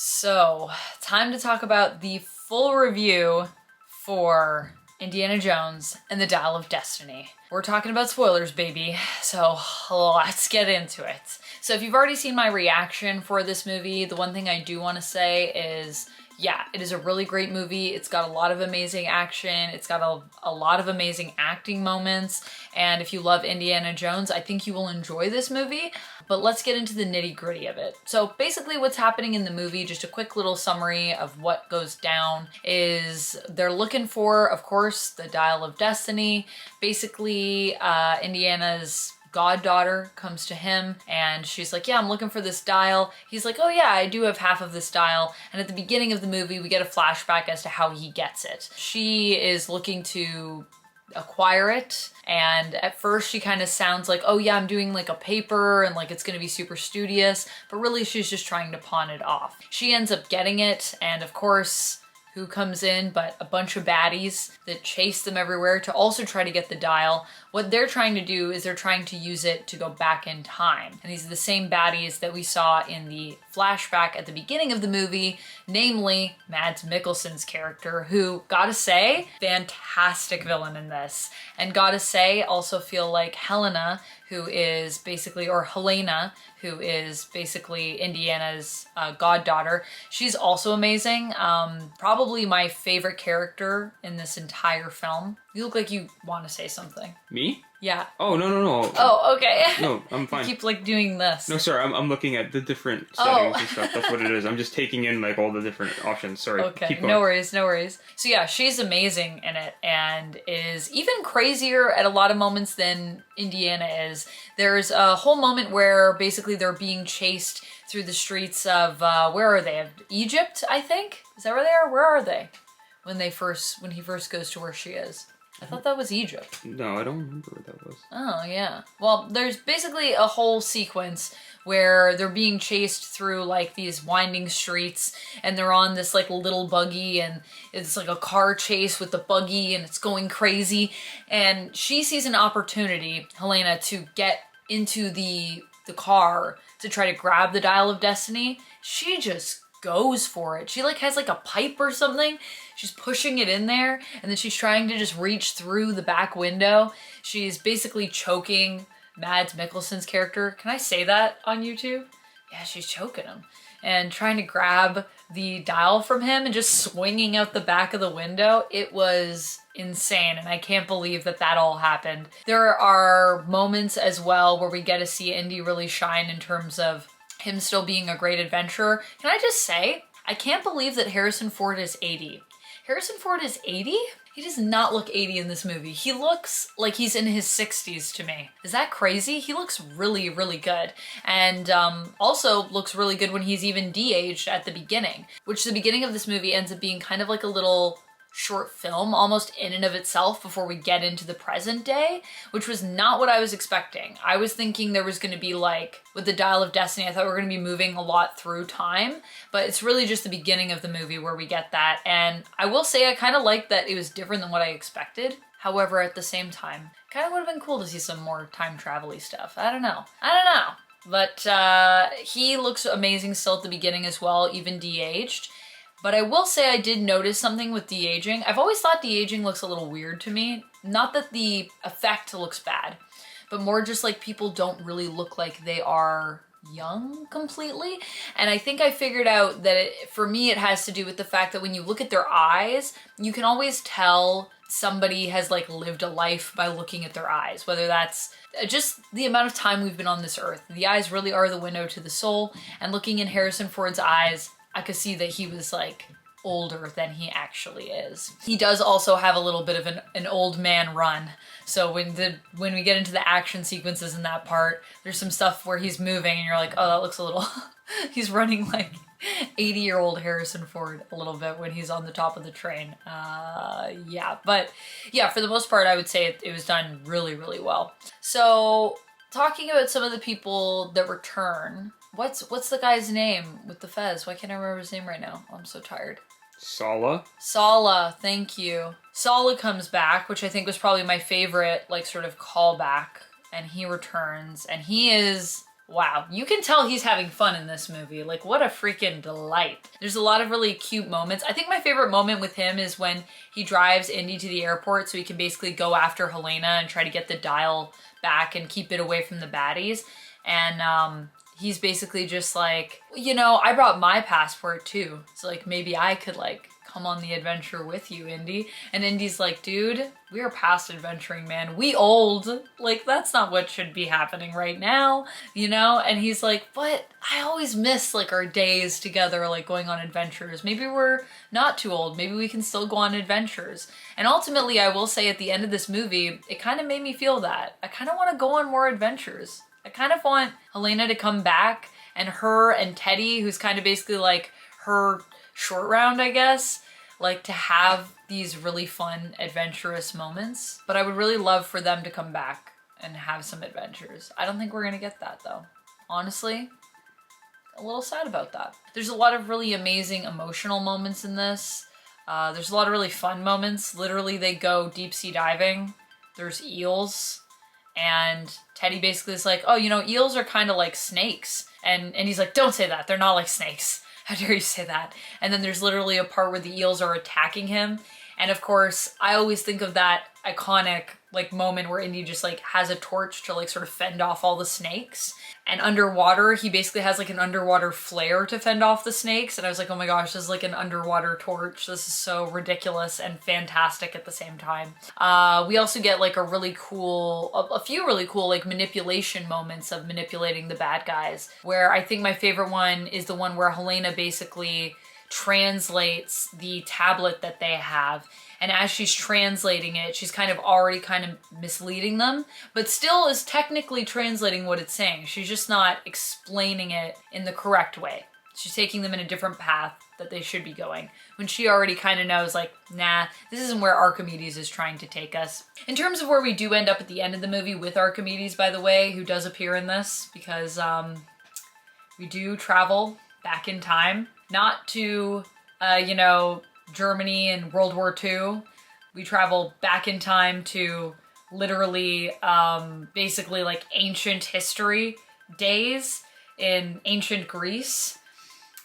So, time to talk about the full review for Indiana Jones and the Dial of Destiny. We're talking about spoilers, baby, so let's get into it. So if you've already seen my reaction for this movie, the one thing I do want to say is, yeah, it is a really great movie. It's got a lot of amazing action. It's got a lot of amazing acting moments. And if you love Indiana Jones, I think you will enjoy this movie. But let's get into the nitty-gritty of it. So basically what's happening in the movie, just a quick little summary of what goes down, is they're looking for, of course, the Dial of Destiny. Basically, Indiana's goddaughter comes to him and she's like, yeah, I'm looking for this dial. He's like, oh yeah, I do have half of this dial. And at the beginning of the movie, we get a flashback as to how he gets it. She is looking to acquire it, and at first she kind of sounds like, oh yeah, I'm doing like a paper and like it's gonna be super studious, but really she's just trying to pawn it off. She ends up getting it, and of course, who comes in but a bunch of baddies that chase them everywhere to also try to get the dial. What they're trying to do is they're trying to use it to go back in time. And these are the same baddies that we saw in the flashback at the beginning of the movie, namely Mads Mikkelsen's character, who, gotta say, fantastic villain in this. And gotta say, also feel like Helena, who is basically, or Helena, who is basically Indiana's goddaughter. She's also amazing. Probably my favorite character in this entire film. You look like you want to say something. Me? Yeah. Oh, no. Oh, okay. No, I'm fine. You keep like doing this. No, sorry, I'm looking at the different settings and stuff. That's what it is. I'm just taking in like all the different options. Sorry. Okay, Keep going. no worries. So yeah, she's amazing in it and is even crazier at a lot of moments than Indiana is. There's a whole moment where basically they're being chased through the streets of, where are they? Egypt, I think? Is that where they are? Where are they? When he first goes to where she is. I thought that was Egypt. No, I don't remember what that was. Oh, yeah. Well, there's basically a whole sequence where they're being chased through like these winding streets and they're on this like little buggy and it's like a car chase with the buggy and it's going crazy. And she sees an opportunity, Helena, to get into the car to try to grab the Dial of Destiny. She just goes for it. She like has like a pipe or something. She's pushing it in there and then she's trying to just reach through the back window. She's basically choking Mads Mikkelsen's character. Can I say that on YouTube? Yeah, she's choking him and trying to grab the dial from him and just swinging out the back of the window. It was insane and I can't believe that all happened. There are moments as well where we get to see Indy really shine in terms of him still being a great adventurer. Can I just say, I can't believe that Harrison Ford is 80. Harrison Ford is 80? He does not look 80 in this movie. He looks like he's in his 60s to me. Is that crazy? He looks really, really good. And also looks really good when he's even de-aged at the beginning, which the beginning of this movie ends up being kind of like a little short film almost in and of itself before we get into the present day, which was not what I was expecting. I was thinking there was going to be like, with the Dial of Destiny, I thought we were going to be moving a lot through time, but it's really just the beginning of the movie where we get that. And I will say I kind of liked that it was different than what I expected. However, at the same time, kind of would have been cool to see some more time travel-y stuff. I don't know. But he looks amazing still at the beginning as well, even de-aged. But I will say I did notice something with de-aging. I've always thought de-aging looks a little weird to me. Not that the effect looks bad, but more just like people don't really look like they are young completely. And I think I figured out that for me it has to do with the fact that when you look at their eyes, you can always tell somebody has like lived a life by looking at their eyes, whether that's just the amount of time we've been on this earth. The eyes really are the window to the soul, and looking in Harrison Ford's eyes, I could see that he was like older than he actually is. He does also have a little bit of an old man run. So when we get into the action sequences in that part, there's some stuff where he's moving and you're like, oh, that looks a little, he's running like 80-year-old Harrison Ford a little bit when he's on the top of the train. Yeah, but yeah, for the most part, I would say it was done really, really well. So talking about some of the people that return, what's the guy's name with the fez? Why can't I remember his name right now? I'm so tired. Sala, thank you. Sala comes back, which I think was probably my favorite, like, sort of callback, and he returns, and he is wow, you can tell he's having fun in this movie. Like, what a freaking delight. There's a lot of really cute moments. I think my favorite moment with him is when he drives Indy to the airport so he can basically go after Helena and try to get the dial back and keep it away from the baddies. And he's basically just like, you know, I brought my passport too. So like, maybe I could like come on the adventure with you, Indy. And Indy's like, dude, we are past adventuring, man. We old. Like, that's not what should be happening right now, you know? And he's like, but I always miss like our days together, like going on adventures. Maybe we're not too old. Maybe we can still go on adventures. And ultimately, I will say at the end of this movie, it kind of made me feel that. I kind of want to go on more adventures. I kind of want Helena to come back and her and Teddy, who's kind of basically like her short round, I guess, like to have these really fun, adventurous moments. But I would really love for them to come back and have some adventures. I don't think we're gonna get that though. Honestly, a little sad about that. There's a lot of really amazing emotional moments in this. There's a lot of really fun moments. Literally, they go deep sea diving. There's eels. And Teddy basically is like, oh, you know, eels are kind of like snakes. And he's like, don't say that. They're not like snakes. How dare you say that? And then there's literally a part where the eels are attacking him. And of course, I always think of that iconic like moment where Indy just like has a torch to like sort of fend off all the snakes. And underwater, he basically has like an underwater flare to fend off the snakes. And I was like, oh my gosh, this is like an underwater torch. This is so ridiculous and fantastic at the same time. We also get like a few really cool like manipulation moments of manipulating the bad guys, where I think my favorite one is the one where Helena basically translates the tablet that they have. And as she's translating it, she's kind of misleading them, but still is technically translating what it's saying. She's just not explaining it in the correct way. She's taking them in a different path that they should be going, when she already kind of knows like, nah, this isn't where Archimedes is trying to take us. In terms of where we do end up at the end of the movie with Archimedes, by the way, who does appear in this, because we do travel back in time, not to, you know, Germany and World War II. We travel back in time to literally basically like ancient history days in ancient Greece.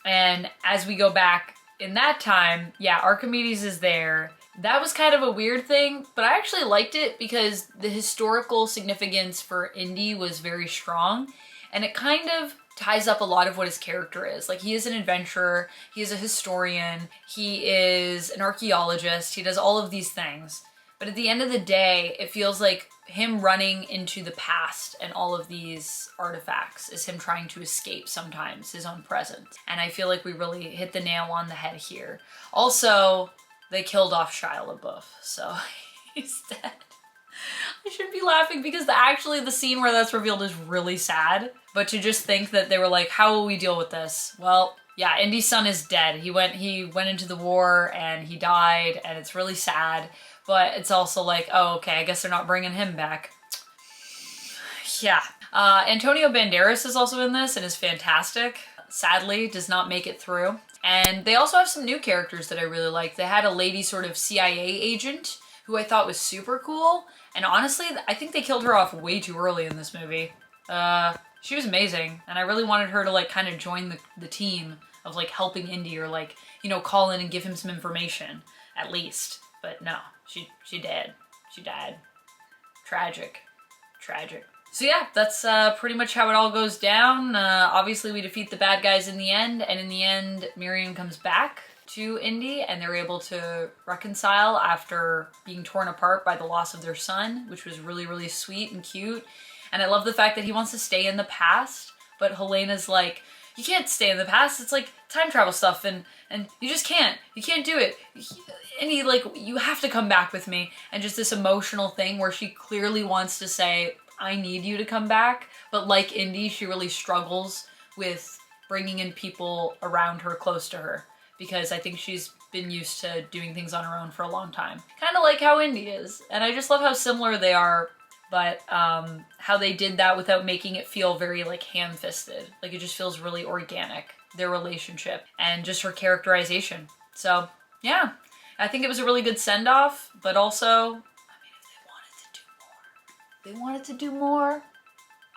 And as we go back in that time, yeah, Archimedes is there. That was kind of a weird thing, but I actually liked it because the historical significance for Indy was very strong, and it kind of ties up a lot of what his character is. Like, he is an adventurer, he is a historian, he is an archaeologist, he does all of these things. But at the end of the day, it feels like him running into the past and all of these artifacts is him trying to escape sometimes his own present. And I feel like we really hit the nail on the head here. Also, they killed off Shia LaBeouf, so he's dead. I should be laughing because actually the scene where that's revealed is really sad. But to just think that they were like, how will we deal with this? Well, yeah, Indy's son is dead. He went into the war and he died, and it's really sad. But it's also like, oh, okay, I guess they're not bringing him back. Yeah. Antonio Banderas is also in this and is fantastic. Sadly, does not make it through. And they also have some new characters that I really like. They had a lady sort of CIA agent who I thought was super cool. And honestly, I think they killed her off way too early in this movie. She was amazing. And I really wanted her to like kind of join the team of like helping Indy, or like, you know, call in and give him some information at least. But no, she dead. She died. Tragic. Tragic. So yeah, that's pretty much how it all goes down. Obviously we defeat the bad guys in the end, and in the end Miriam comes back to Indy and they're able to reconcile after being torn apart by the loss of their son, which was really, really sweet and cute. And I love the fact that he wants to stay in the past, but Helena's like, you can't stay in the past. It's like time travel stuff, and you just can't. You can't do it. And he like, you have to come back with me. And just this emotional thing where she clearly wants to say, I need you to come back. But like Indy, she really struggles with bringing in people around her, close to her, because I think she's been used to doing things on her own for a long time. Kind of like how Indy is. And I just love how similar they are, but how they did that without making it feel very like ham-fisted. Like, it just feels really organic, their relationship and just her characterization. So yeah, I think it was a really good send-off, but also, I mean, if they wanted to do more,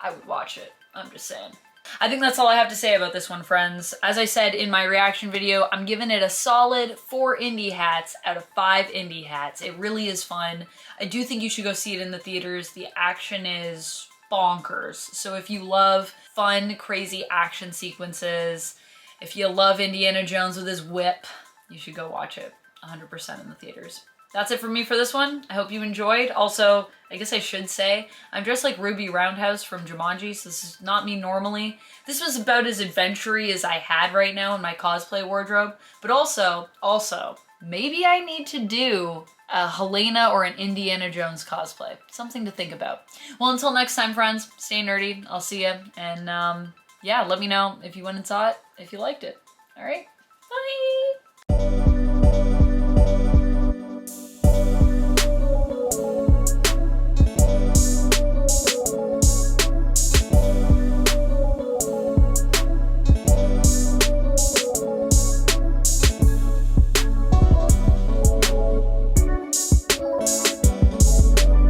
I would watch it. I'm just saying. I think that's all I have to say about this one, friends. As I said in my reaction video, I'm giving it a solid 4 Indy hats out of 5 Indy hats. It really is fun. I do think you should go see it in the theaters. The action is bonkers. So if you love fun, crazy action sequences, if you love Indiana Jones with his whip, you should go watch it 100% in the theaters. That's it for me for this one. I hope you enjoyed. Also, I guess I should say, I'm dressed like Ruby Roundhouse from Jumanji, so this is not me normally. This was about as adventure-y as I had right now in my cosplay wardrobe. But also, maybe I need to do a Helena or an Indiana Jones cosplay. Something to think about. Well, until next time, friends, stay nerdy. I'll see you. And yeah, let me know if you went and saw it, if you liked it. All right? Bye!